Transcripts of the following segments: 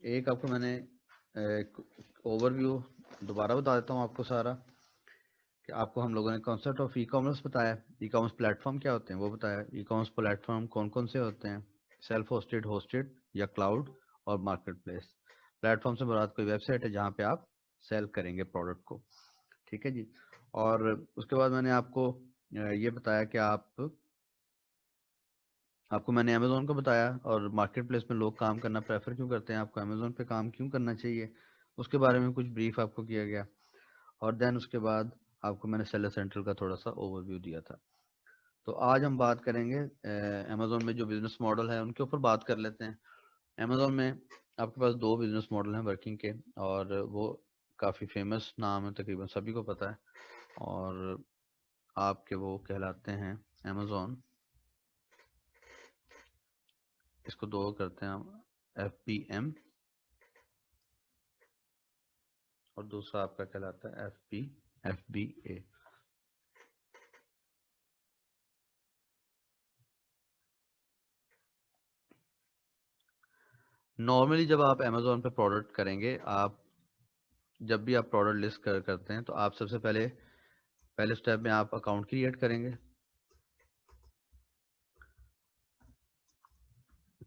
एक आपको मैंने ओवरव्यू दोबारा बता देता हूँ आपको सारा, कि आपको हम लोगों ने कॉन्सेप्ट ऑफ ई कॉमर्स बताया, ई कॉमर्स प्लेटफॉर्म क्या होते हैं वो बताया, ई कॉमर्स प्लेटफॉर्म कौन कौन से होते हैं, सेल्फ होस्टेड, होस्टेड या क्लाउड, और मार्केट प्लेस। प्लेटफॉर्म से मुराद कोई वेबसाइट है जहाँ पे आप सेल करेंगे प्रोडक्ट को, ठीक है जी। और उसके बाद मैंने आपको ये बताया कि आपको मैंने अमेज़ोन को बताया, और मार्केट प्लेस में लोग काम करना प्रेफर क्यों करते हैं, आपको अमेज़ोन पे काम क्यों करना चाहिए, उसके बारे में कुछ ब्रीफ आपको किया गया। और देन उसके बाद आपको मैंने सेलर सेंट्रल का थोड़ा सा ओवरव्यू दिया था। तो आज हम बात करेंगे अमेज़ोन में जो बिजनेस मॉडल है उनके ऊपर बात कर लेते हैं। अमेज़ोन में आपके पास दो बिजनेस मॉडल हैं वर्किंग के, और वो काफ़ी फेमस नाम है, तकरीबन सभी को पता है, और आपके वो कहलाते हैं अमेज़ोन, इसको दो करते हैं हम, FBM, और दूसरा आपका कहलाता है FBA। नॉर्मली जब आप अमेज़ोन पे प्रोडक्ट करेंगे, आप जब भी आप प्रोडक्ट लिस्ट करते हैं, तो आप सबसे पहले स्टेप में आप अकाउंट क्रिएट करेंगे,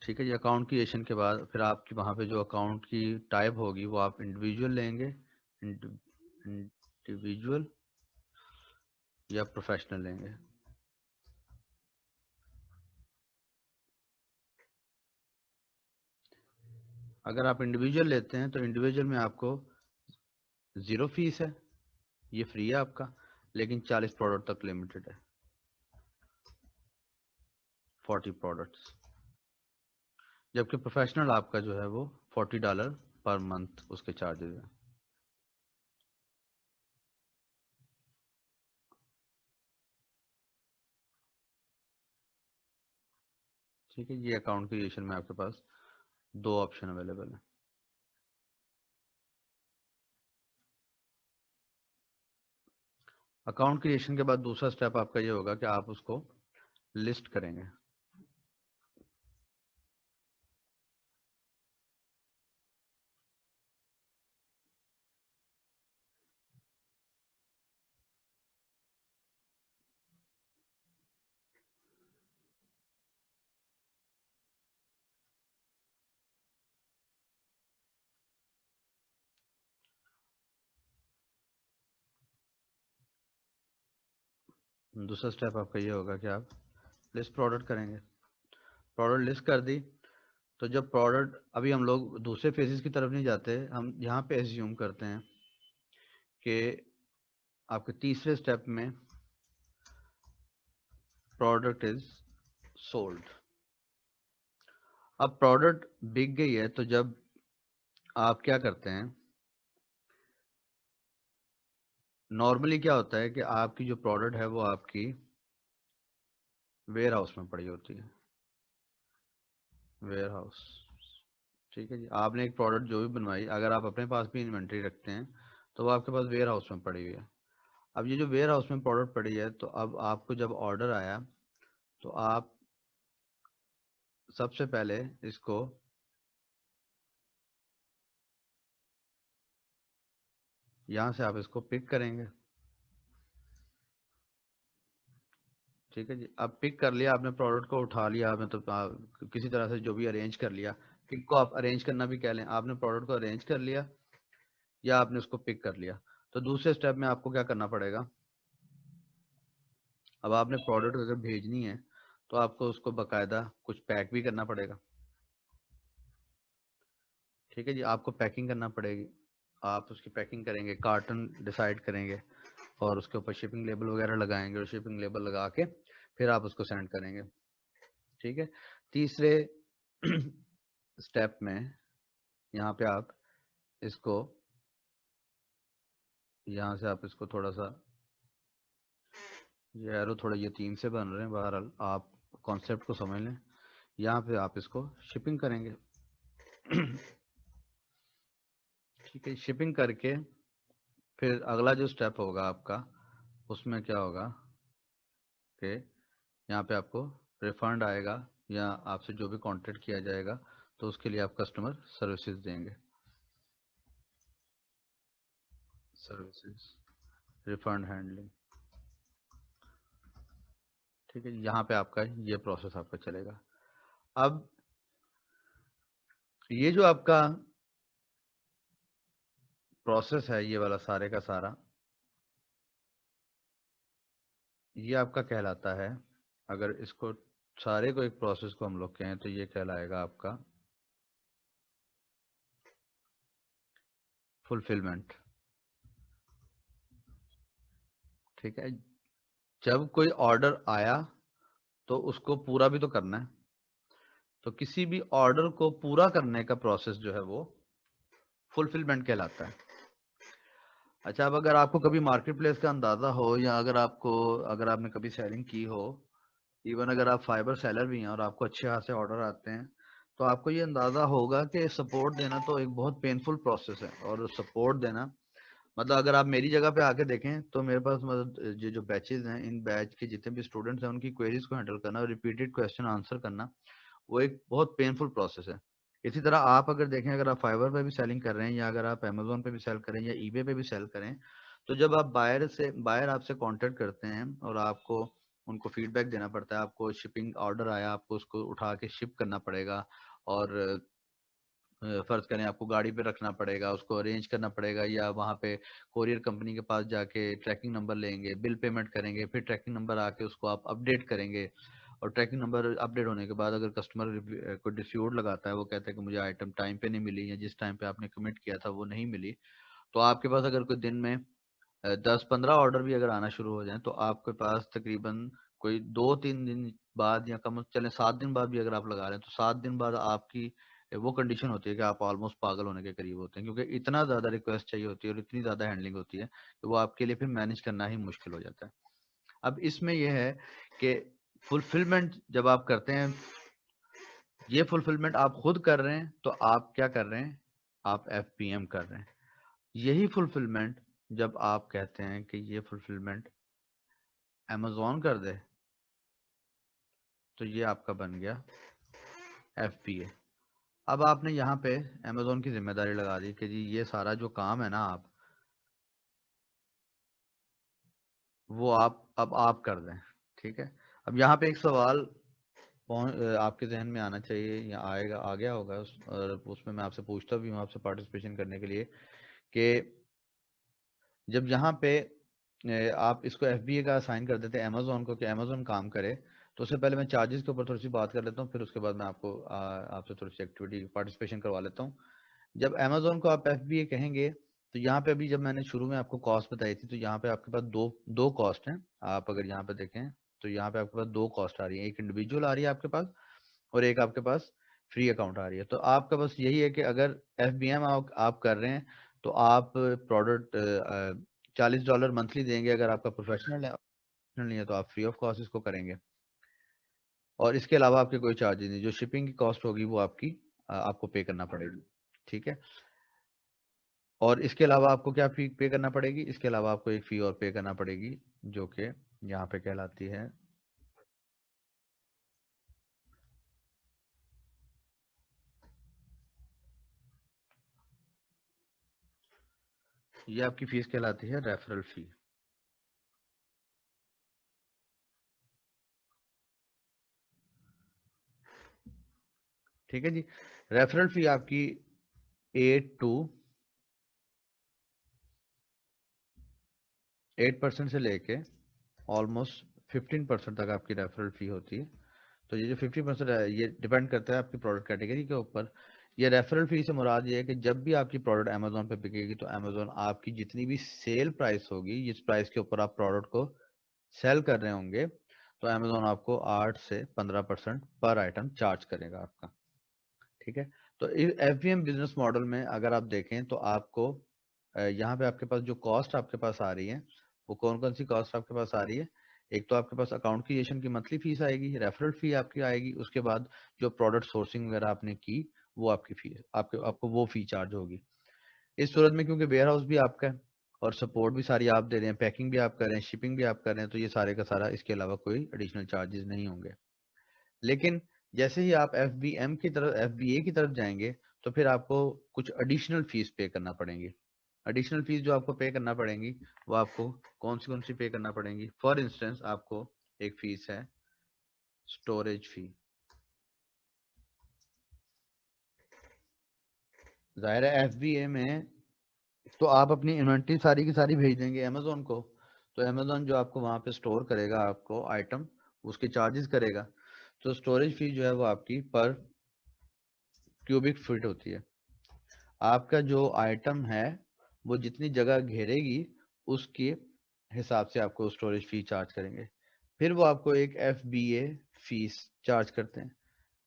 ठीक है जी। अकाउंट क्रिएशन के बाद फिर आपकी वहाँ पे जो अकाउंट की टाइप होगी वो आप इंडिविजुअल लेंगे, इंडिविजुअल या प्रोफेशनल लेंगे। अगर आप इंडिविजुअल लेते हैं तो इंडिविजुअल में आपको 0 फीस है, ये फ्री है आपका, लेकिन 40 प्रोडक्ट तक लिमिटेड है, 40 प्रोडक्ट्स। जबकि प्रोफेशनल आपका जो है वो $40 पर मंथ उसके चार्जेस हैं, ठीक है। ये अकाउंट क्रिएशन में आपके पास दो ऑप्शन अवेलेबल है। अकाउंट क्रिएशन के बाद दूसरा स्टेप आपका ये होगा कि आप उसको लिस्ट करेंगे। दूसरा स्टेप आपका ये होगा कि आप लिस्ट प्रोडक्ट करेंगे। प्रोडक्ट लिस्ट कर दी, तो जब प्रोडक्ट, अभी हम लोग दूसरे फेजेस की तरफ नहीं जाते, हम यहाँ पे एज्यूम करते हैं कि आपके तीसरे स्टेप में प्रोडक्ट इज सोल्ड। अब प्रोडक्ट बिक गई है, तो जब आप क्या करते हैं, नॉर्मली क्या होता है कि आपकी जो प्रोडक्ट है वो आपकी वेयर हाउस में पड़ी होती है, वेयर हाउस, ठीक है जी। आपने एक प्रोडक्ट जो भी बनवाई, अगर आप अपने पास भी इन्वेंट्री रखते हैं तो वो आपके पास वेयर हाउस में पड़ी हुई है। अब ये जो वेयर हाउस में प्रोडक्ट पड़ी है, तो अब आपको जब ऑर्डर आया, तो आप सबसे पहले इसको, यहाँ से आप इसको पिक करेंगे, ठीक है जी। अब पिक कर लिया आपने, प्रोडक्ट को उठा लिया आपने, तो किसी तरह से जो भी अरेंज कर लिया, पिक को आप अरेंज करना भी कह लें, आपने प्रोडक्ट को अरेंज कर लिया या आपने उसको पिक कर लिया। तो दूसरे स्टेप में आपको क्या करना पड़ेगा, अब आपने प्रोडक्ट अगर भेजनी है तो आपको उसको बकायदा कुछ पैक भी करना पड़ेगा, ठीक है जी। आपको पैकिंग करना पड़ेगी, आप उसकी पैकिंग करेंगे, कार्टन डिसाइड करेंगे, और उसके ऊपर शिपिंग लेबल वगैरह लगाएंगे, और शिपिंग लेबल लगा के फिर आप उसको सेंड करेंगे, ठीक है। तीसरे स्टेप में यहाँ पे आप इसको, यहाँ से आप इसको थोड़ा सा, ये एरो थोड़ा यतीम से बन रहे हैं, बहरहाल आप कॉन्सेप्ट को समझ लें। यहाँ पे आप इसको शिपिंग करेंगे, ठीक है। शिपिंग करके फिर अगला जो स्टेप होगा आपका, उसमें क्या होगा कि यहाँ पे आपको रिफंड आएगा, या आपसे जो भी कांटेक्ट किया जाएगा तो उसके लिए आप कस्टमर सर्विसेज देंगे, सर्विसेज, रिफंड हैंडलिंग। ठीक है, यहाँ पे आपका ये प्रोसेस आपका चलेगा। अब ये जो आपका प्रोसेस है ये वाला सारे का सारा, ये आपका कहलाता है, अगर इसको सारे को एक प्रोसेस को हम लोग कहें तो ये कहलाएगा आपका फुलफिलमेंट। ठीक है, जब कोई ऑर्डर आया तो उसको पूरा भी तो करना है, तो किसी भी ऑर्डर को पूरा करने का प्रोसेस जो है वो फुलफिलमेंट कहलाता है। अच्छा, अब अगर आपको कभी मार्केट प्लेस का अंदाजा हो, या अगर आपने कभी सेलिंग की हो, इवन अगर आप फाइबर सेलर भी हैं और आपको अच्छे खासे ऑर्डर आते हैं, तो आपको ये अंदाजा होगा कि सपोर्ट देना तो एक बहुत पेनफुल प्रोसेस है। और सपोर्ट देना मतलब अगर आप मेरी जगह पे आके देखें तो मेरे पास मतलब ये जो बैचेज हैं, इन बैच के जितने भी स्टूडेंट्स हैं उनकी क्वेरीज को हैंडल करना और रिपीटेड क्वेश्चन आंसर करना, वो एक बहुत पेनफुल प्रोसेस है। इसी तरह आप अगर देखें, अगर आप फाइवर पे भी सेलिंग कर रहे हैं, या अगर आप अमेजोन पे भी सेल करें, या ईबे पे भी सेल करें, तो जब आप बायर आपसे कांटेक्ट करते हैं और आपको उनको फीडबैक देना पड़ता है, आपको शिपिंग ऑर्डर आया, आपको उसको उठा के शिप करना पड़ेगा, और फर्ज करें आपको गाड़ी पे रखना पड़ेगा, उसको अरेंज करना पड़ेगा, या वहाँ पे कोरियर कंपनी के पास जाके ट्रैकिंग नंबर लेंगे, बिल पेमेंट करेंगे, फिर ट्रैकिंग नंबर आके उसको आप अपडेट करेंगे, और ट्रैकिंग नंबर अपडेट होने के बाद अगर कस्टमर कोई डिस्प्यूट लगाता है, वो कहता है कि मुझे आइटम टाइम पे नहीं मिली, या जिस टाइम पे आपने कमिट किया था वो नहीं मिली, तो आपके पास अगर कोई दिन में 10-15 ऑर्डर भी अगर आना शुरू हो जाए, तो आपके पास तकरीबन कोई 2-3 दिन बाद, या कम चले 7 दिन बाद भी अगर आप लगा रहे हैं, तो 7 दिन बाद आपकी वो कंडीशन होती है कि आप ऑलमोस्ट पागल होने के करीब होते हैं, क्योंकि इतना ज़्यादा रिक्वेस्ट चाहिए होती है और इतनी ज़्यादा हैंडलिंग होती है कि वो आपके लिए फिर मैनेज करना ही मुश्किल हो जाता है। अब इसमें यह है कि फुलफिलमेंट जब आप करते हैं, ये फुलफिलमेंट आप खुद कर रहे हैं, तो आप क्या कर रहे हैं, आप एफपीएम कर रहे हैं। यही फुलफिलमेंट जब आप कहते हैं कि ये फुलफिलमेंट अमेजोन कर दे, तो ये आपका बन गया एफपीए। अब आपने यहाँ पे अमेजोन की जिम्मेदारी लगा दी कि जी ये सारा जो काम है ना, आप वो अब आप कर दें। ठीक है, अब यहाँ पे एक सवाल आपके जहन में आना चाहिए, या आ गया होगा, और उसमें मैं आपसे पूछता भी हूँ, आपसे पार्टिसिपेशन करने के लिए, कि जब यहाँ पे आप इसको एफबीए का असाइन कर देते हैं अमेजोन को कि अमेजोन काम करे, तो उससे पहले मैं चार्जेस के ऊपर थोड़ी सी बात कर लेता हूँ, फिर उसके बाद मैं आपको आपसे थोड़ी सी एक्टिविटी पार्टिसिपेशन करवा लेता हूँ। जब अमेजोन को आप एफबीए कहेंगे, तो यहाँ पे अभी जब मैंने शुरू में आपको कॉस्ट बताई थी, तो यहाँ पे आपके पास दो दो कॉस्ट हैं। आप अगर यहाँ पे देखें तो यहाँ पे आपके पास दो कॉस्ट आ रही है, एक इंडिविजुअल आ रही है आपके पास, और एक आपके पास फ्री अकाउंट आ रही है। तो आपका बस यही है कि अगर एफबीएम आप कर रहे हैं, तो आप प्रोडक्ट $40 मंथली देंगे, अगर आपका प्रोफेशनल है, प्रोफेशनल नहीं है तो आप फ्री ऑफ कॉस्ट इसको करेंगे, और इसके अलावा आपके कोई चार्जेस नहीं, जो शिपिंग की कॉस्ट होगी वो आपकी आपको पे करना पड़ेगी। ठीक है, और इसके अलावा आपको क्या फी पे करना पड़ेगी, इसके अलावा आपको एक फी और पे करना पड़ेगी, जो कि यहाँ पे कहलाती है, ये आपकी फीस कहलाती है रेफरल फी। ठीक है जी, रेफरल फी आपकी 8% से लेके ऑलमोस्ट 15% तक आपकी रेफरल फी होती है। तो ये जो 50% है, ये डिपेंड करता है आपकी प्रोडक्ट कैटेगरी के ऊपर। ये रेफरल फी से मुराद ये है कि जब भी आपकी प्रोडक्ट अमेजोन पे बिकेगी, तो अमेजोन आपकी जितनी भी सेल प्राइस होगी, जिस प्राइस के ऊपर आप प्रोडक्ट को सेल कर रहे होंगे, तो अमेजोन आपको 8 से 15% पर आइटम चार्ज करेगा आपका। ठीक है, तो एफबीएम बिजनेस मॉडल में अगर आप देखें तो आपको यहाँ पे आपके पास जो कॉस्ट आपके पास आ रही है, वो कौन कौन सी कॉस्ट आपके पास आ रही है। एक तो आपके पास अकाउंट क्रिएशन की मंथली फीस आएगी, रेफरल फी आपकी आएगी, उसके बाद जो प्रोडक्ट सोर्सिंग वगैरह आपने की, वो आपकी फीस, आपको वो फी चार्ज होगी। इस सूरत में क्योंकि वेयर हाउस भी आपका है और सपोर्ट भी सारी आप दे रहे हैं, पैकिंग भी आप कर रहे हैं, शिपिंग भी आप कर रहे हैं, तो ये सारे का सारा इसके अलावा कोई एडिशनल चार्जेस नहीं होंगे। लेकिन जैसे ही आप FBA की तरफ जाएंगे तो फिर आपको कुछ एडिशनल फीस पे करना पड़ेंगी। एडिशनल फीस जो आपको पे करना पड़ेंगी वो आपको कौन सी पे करना पड़ेंगी? फॉर इंस्टेंस आपको एक फीस है स्टोरेज फी। जाहिर है FBA में तो आप अपनी इन्वेंट्री सारी की सारी भेज देंगे अमेजोन को, तो अमेजोन जो आपको वहां पे स्टोर करेगा आपको आइटम, उसके चार्जेस करेगा। तो स्टोरेज फी जो है वो आपकी पर क्यूबिक फीट होती है। आपका जो आइटम है वो जितनी जगह घेरेगी उसके हिसाब से आपको स्टोरेज फी चार्ज करेंगे। फिर वो आपको एक FBA फीस चार्ज करते हैं।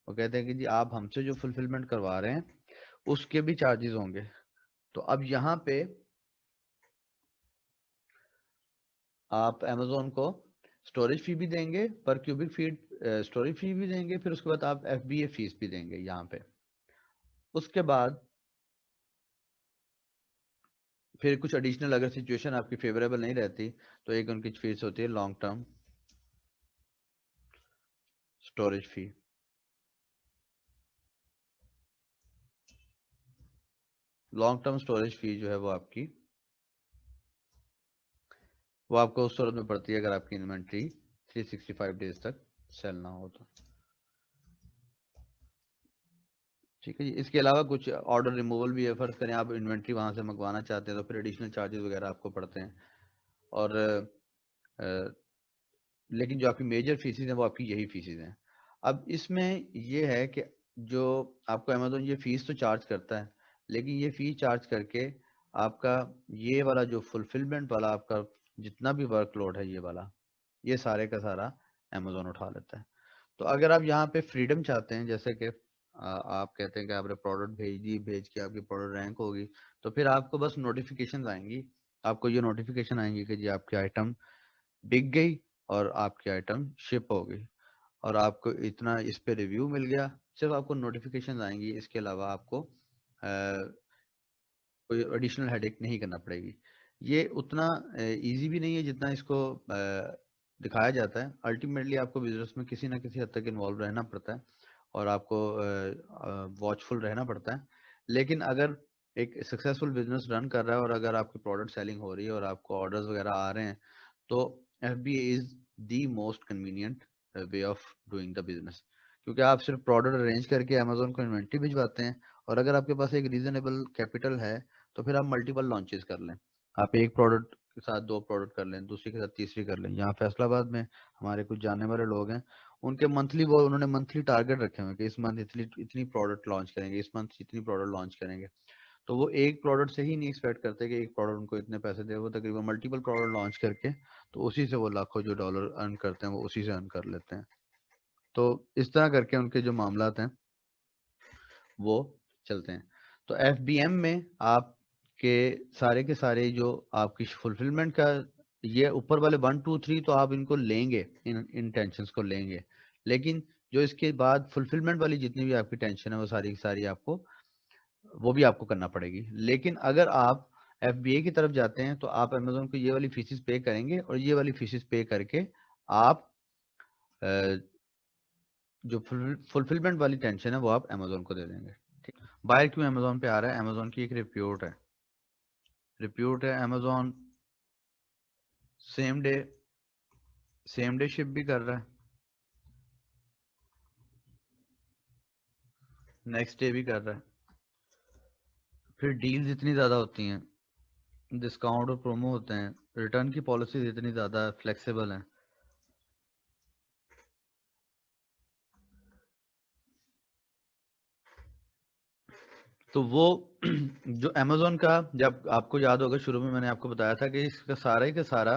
वो कहते हैं कि जी आप हमसे जो फुलफिलमेंट करवा रहे हैं उसके भी चार्जेस होंगे। तो अब यहाँ पे आप अमेजोन को स्टोरेज फी भी देंगे, पर क्यूबिक फीट स्टोरेज फी भी देंगे, फिर उसके बाद आप FBA फीस भी देंगे यहाँ पे। उसके बाद फिर कुछ एडिशनल अगर सिचुएशन आपकी फेवरेबल नहीं रहती तो एक उनकी फीस होती है लॉन्ग टर्म स्टोरेज फी। लॉन्ग टर्म स्टोरेज फी जो है वो आपको उस सूरत में पड़ती है अगर आपकी इन्वेंट्री 365 डेज तक सेल ना हो तो। ठीक है जी। इसके अलावा कुछ ऑर्डर रिमूवल भी है। फर्ज करें आप इन्वेंट्री वहां से मंगवाना चाहते हैं तो फिर एडिशनल चार्जेस वगैरह आपको पड़ते हैं। और लेकिन जो आपकी मेजर फीसिस हैं वो आपकी यही फीसिस हैं। अब इसमें ये है कि जो आपको अमेजोन ये फीस तो चार्ज करता है, लेकिन ये फीस चार्ज करके आपका ये वाला जो फुलफिलमेंट वाला आपका जितना भी वर्कलोड है ये वाला, ये सारे का सारा अमेजोन उठा लेता है। तो अगर आप यहाँ पे फ्रीडम चाहते हैं, जैसे कि आप कहते हैं कि आपने प्रोडक्ट भेज दी, भेज के आपकी प्रोडक्ट रैंक होगी, तो फिर आपको बस नोटिफिकेशन आएंगी। आपको ये नोटिफिकेशन आएंगी कि जी आपकी आइटम बिक गई और आपकी आइटम शिप हो गई और आपको इतना इस पे रिव्यू मिल गया। सिर्फ आपको नोटिफिकेशन आएंगी, इसके अलावा आपको कोई एडिशनल हेडेक नहीं करना पड़ेगी। ये उतना इजी भी नहीं है जितना इसको दिखाया जाता है। अल्टीमेटली आपको बिजनेस में किसी ना किसी हद तक इन्वॉल्व रहना पड़ता है और आपको वॉचफुल रहना पड़ता है। लेकिन अगर एक सक्सेसफुल बिजनेस रन कर रहा है और अगर आपकी प्रोडक्ट सेलिंग हो रही है और आपको ऑर्डर्स वगैरह आ रहे हैं, तो FBA is the most convenient way of doing the business. क्योंकि आप सिर्फ प्रोडक्ट अरेंज करके अमेजोन को इन्वेंट्री भिजवाते हैं, और अगर आपके पास एक रीजनेबल कैपिटल है तो फिर आप मल्टीपल लॉन्चेस कर लें। आप एक प्रोडक्ट के साथ 2 प्रोडक्ट कर लें, दूसरी के साथ तीसरी कर लें। यहाँ फैसलाबाद में हमारे कुछ जानने वाले लोग हैं, उनके मंथली वो उन्होंने मंथली टारगेट रखे हुए हैं कि इस मंथ इतनी इतनी प्रोडक्ट लॉन्च करेंगे, इस मंथ इतनी प्रोडक्ट लॉन्च करेंगे। तो वो एक प्रोडक्ट से ही नहीं एक्सपेक्ट करते कि एक प्रोडक्ट उनको इतने पैसे दे, वो तकरीबन मल्टीपल प्रोडक्ट लॉन्च करके तो उसी से वो लाखों जो डॉलर अर्न करते हैं वो उसी से अर्न कर लेते हैं। तो इस तरह करके उनके जो मामलात हैं वो चलते हैं। तो FBM में आपके सारे के सारे जो आपकी फुलफिलमेंट का ये ऊपर वाले 1 2 3 तो आप इनको लेंगे, इन टेंशन को लेंगे, लेकिन जो इसके बाद फुलफिलमेंट वाली जितनी भी आपकी टेंशन है वो सारी की सारी आपको वो भी आपको करना पड़ेगी। लेकिन अगर आप FBA की तरफ जाते हैं तो आप अमेजोन को ये वाली फीसिस पे करेंगे और ये वाली फीसिस पे करके आप जो फुलफिलमेंट वाली टेंशन है वो आप अमेजोन को दे देंगे। बायर क्यों अमेजोन पे आ रहा है? अमेजोन की एक रिप्यूट है। अमेजोन सेम डे शिप भी कर रहा है, नेक्स्ट डे भी कर रहा है। फिर डील्स इतनी ज़्यादा होती हैं, डिस्काउंट और प्रोमो होते हैं, रिटर्न की पॉलिसीज इतनी ज़्यादा फ्लेक्सिबल हैं। तो वो जो अमेजोन का, जब आपको याद होगा शुरू में मैंने आपको बताया था कि इसका सारा ही का सारा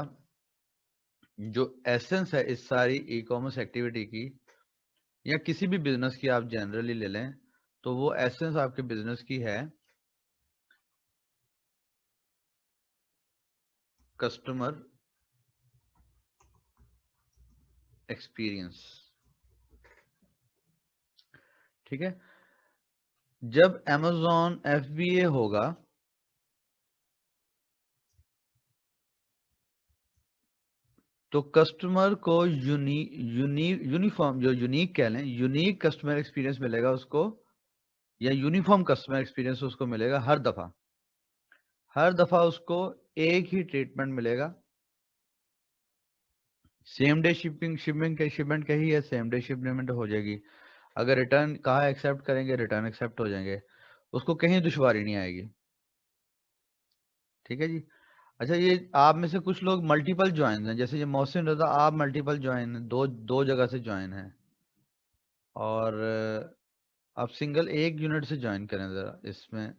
जो एसेंस है इस सारी ई कॉमर्स एक्टिविटी की या किसी भी बिजनेस की आप जनरली ले लें, तो वो एसेंस आपके बिजनेस की है कस्टमर एक्सपीरियंस। ठीक है। जब Amazon FBA होगा तो कस्टमर को यूनिफॉर्म जो यूनिक कह लें, यूनिक कस्टमर एक्सपीरियंस मिलेगा उसको, या यूनिफॉर्म कस्टमर एक्सपीरियंस उसको मिलेगा हर दफा उसको एक ही ट्रीटमेंट मिलेगा। सेम डे शिपमेंट कही है, सेम डे शिपमेंट हो जाएगी। अगर रिटर्न कहा एक्सेप्ट करेंगे, रिटर्न एक्सेप्ट हो जाएंगे, उसको कहीं दुश्वारी नहीं आएगी। ठीक है जी। अच्छा, ये आप में से कुछ लोग मल्टीपल ज्वाइन हैं, जैसे ये मोहसिन रजा, आप मल्टीपल ज्वाइन हैं, दो जगह से ज्वाइन हैं, और आप सिंगल एक यूनिट से ज्वाइन करें जरा इसमें।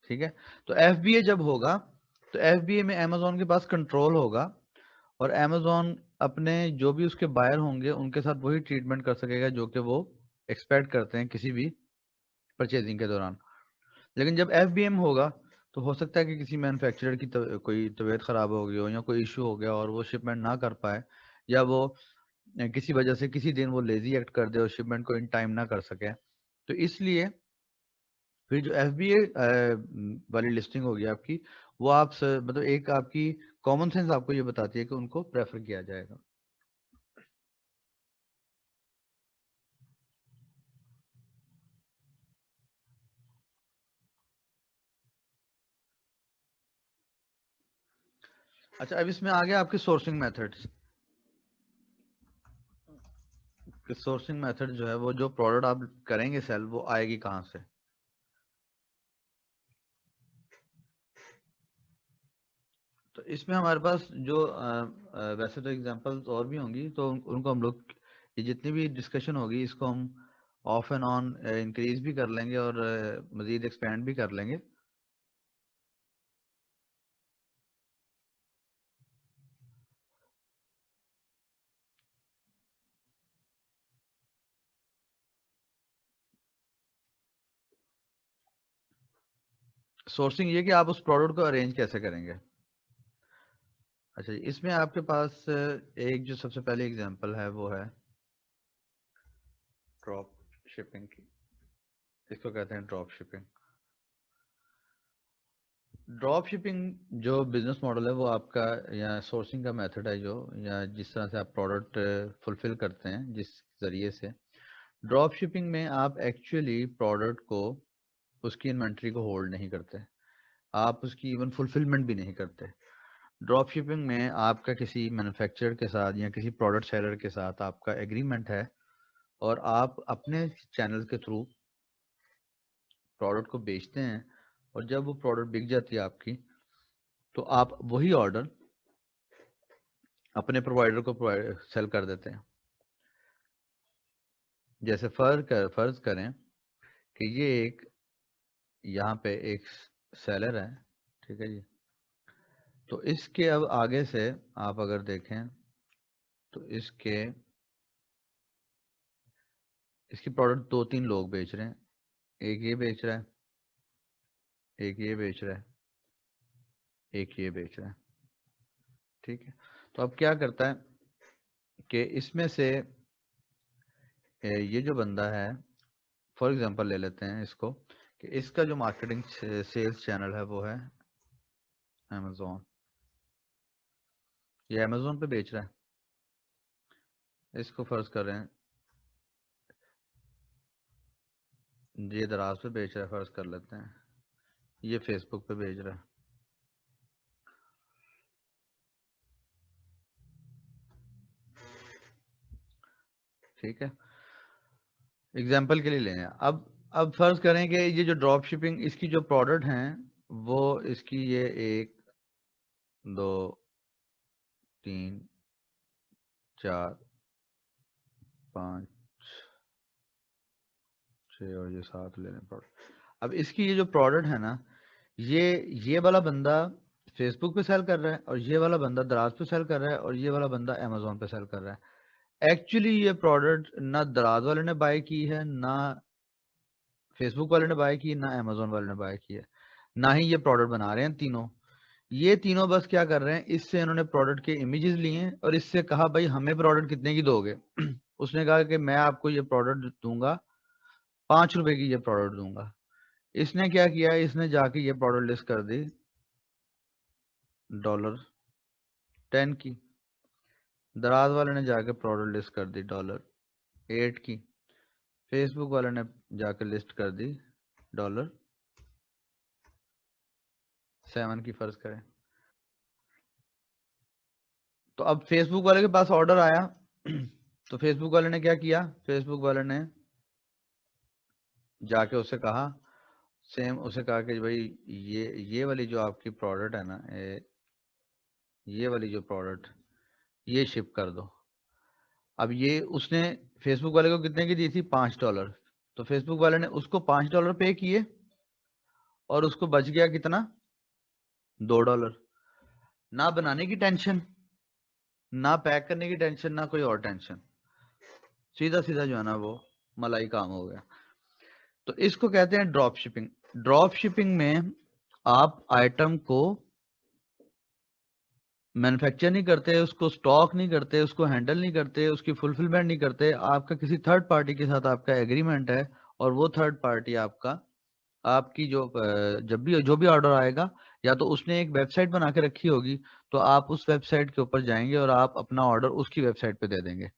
ठीक है, तो एफबीए जब होगा तो एफबीए में अमेजोन के पास कंट्रोल होगा, और अमेजोन अपने जो भी उसके बायर होंगे उनके साथ वही ट्रीटमेंट कर सकेगा जो कि वो एक्सपेक्ट करते हैं किसी भी परचेजिंग के दौरान। लेकिन जब एफबीएम होगा तो हो सकता है कि किसी मैन्युफैक्चरर की कोई तबीयत ख़राब हो गई हो, या कोई इशू हो गया और वो शिपमेंट ना कर पाए, या वो किसी वजह से किसी दिन वो लेजी एक्ट कर दे और शिपमेंट को इन टाइम ना कर सके, तो इसलिए फिर जो एफबीए वाली लिस्टिंग होगी आपकी, वो मतलब एक आपकी कॉमन सेंस आपको ये बताती है कि उनको प्रेफर किया जाएगा। अच्छा, अब इसमें आ गया आपके सोर्सिंग मेथड्स। सोर्सिंग मेथड जो है, वो जो प्रोडक्ट आप करेंगे सेल, वो आएगी कहाँ से। तो इसमें हमारे पास जो वैसे तो एग्जांपल्स और भी होंगी, तो उनको हम लोग, ये जितनी भी डिस्कशन होगी इसको हम ऑफ एंड ऑन इंक्रीज भी कर लेंगे और मजीद एक्सपेंड भी कर लेंगे। सोर्सिंग ये कि आप उस प्रोडक्ट को अरेंज कैसे करेंगे। अच्छा, इसमें आपके पास एक जो सबसे पहले एग्जांपल है वो है ड्रॉप शिपिंग की। इसको कहते हैं ड्रॉप शिपिंग। ड्रॉप शिपिंग जो बिजनेस मॉडल है वो आपका, या सोर्सिंग का मेथड है जो, या जिस तरह से आप प्रोडक्ट फुलफिल करते हैं जिस जरिए से, ड्रॉप शिपिंग में आप एक्चुअली प्रोडक्ट को, उसकी इन्वेंट्री को होल्ड नहीं करते, आप उसकी इवन फुलफिलमेंट भी नहीं करते। ड्रॉप शिपिंग में आपका किसी मैन्युफैक्चरर के साथ या किसी प्रोडक्ट सेलर के साथ आपका एग्रीमेंट है, और आप अपने चैनल के थ्रू प्रोडक्ट को बेचते हैं, और जब वो प्रोडक्ट बिक जाती है आपकी, तो आप वही ऑर्डर अपने प्रोवाइडर को सेल कर देते हैं। जैसे फर्ज करें कि ये एक, यहाँ पे एक सेलर है, ठीक है जी। तो इसके अब आगे से आप अगर देखें तो इसकी प्रोडक्ट दो तीन लोग बेच रहे हैं, एक ये बेच रहा है, एक ये बेच रहा है, एक ये बेच रहा है। ठीक है, तो अब क्या करता है कि इसमें से ये जो बंदा है, फॉर एग्जांपल ले लेते हैं इसको, कि इसका जो मार्केटिंग सेल्स चैनल है वो है अमेजोन। ये अमेजोन पे बेच रहा है, इसको फर्ज कर रहे हैं ये दराज पे बेच रहा है, फर्ज कर लेते हैं ये फेसबुक पे बेच रहा है। ठीक है, एग्जाम्पल के लिए लें। अब फर्ज करें कि ये जो ड्रॉप शिपिंग, इसकी जो प्रोडक्ट हैं वो, इसकी ये एक, दो, तीन, चार, पाँच, छः, और ये सात ले लें प्रोडक्ट। अब इसकी ये जो प्रोडक्ट है ना, ये वाला बंदा फेसबुक पे सेल कर रहा है, और ये वाला बंदा दराज पे सेल कर रहा है, और ये वाला बंदा अमेजोन पे सेल कर रहा है। एक्चुअली ये प्रोडक्ट ना दराज वाले ने बाय की है, ना फेसबुक वाले ने बाय की, ना अमेजोन वाले ने बाय की है, ना ही ये प्रोडक्ट बना रहे हैं तीनों। ये तीनों बस क्या कर रहे हैं, इससे इन्होंने प्रोडक्ट के इमेजेस लिए हैं और इससे कहा भाई हमें प्रोडक्ट कितने की दोगे। उसने कहा कि मैं आपको ये प्रोडक्ट दूंगा, 5 रुपए की ये प्रोडक्ट दूंगा। इसने क्या किया, इसने जाके ये प्रोडक्ट लिस्ट कर दी $10 की। दराज वाले ने जाके प्रोडक्ट लिस्ट कर दी $8 की, फेसबुक वाले ने जाकर लिस्ट कर दी $7 की, फर्ज करें। तो अब फेसबुक वाले के पास ऑर्डर आया तो फेसबुक वाले ने क्या किया, फेसबुक वाले ने जाके उसे कहा, सेम उसे कहा कि भाई ये वाली जो आपकी प्रोडक्ट है ना, ये वाली जो प्रोडक्ट ये शिप कर दो। अब ये उसने फेसबुक वाले को कितने की दी थी, $5। तो फेसबुक वाले ने उसको $5 पे किए और उसको बच गया कितना, $2। ना बनाने की टेंशन, ना पैक करने की टेंशन, ना कोई और टेंशन, सीधा सीधा जो है ना वो मलाई काम हो गया। तो इसको कहते हैं ड्रॉप शिपिंग। ड्रॉप शिपिंग में आप आइटम को मैन्युफैक्चर नहीं करते, उसको स्टॉक नहीं करते, उसको हैंडल नहीं करते, उसकी फुलफिलमेंट नहीं करते, आपका किसी थर्ड पार्टी के साथ आपका एग्रीमेंट है, और वो थर्ड पार्टी आपका आपकी जब भी जो भी ऑर्डर आएगा, या तो उसने एक वेबसाइट बना के रखी होगी, तो आप उस वेबसाइट के ऊपर जाएंगे और आप अपना ऑर्डर उसकी वेबसाइट पे दे देंगे,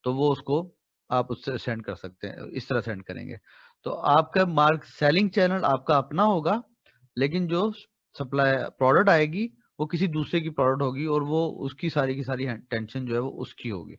तो वो उसको आप उससे सेंड कर सकते हैं, इस तरह सेंड करेंगे। तो आपका मार्क सेलिंग चैनल आपका अपना होगा, लेकिन जो सप्लाई प्रोडक्ट आएगी वो किसी दूसरे की प्रोडक्ट होगी, और वो उसकी सारी की सारी टेंशन जो है वो उसकी होगी।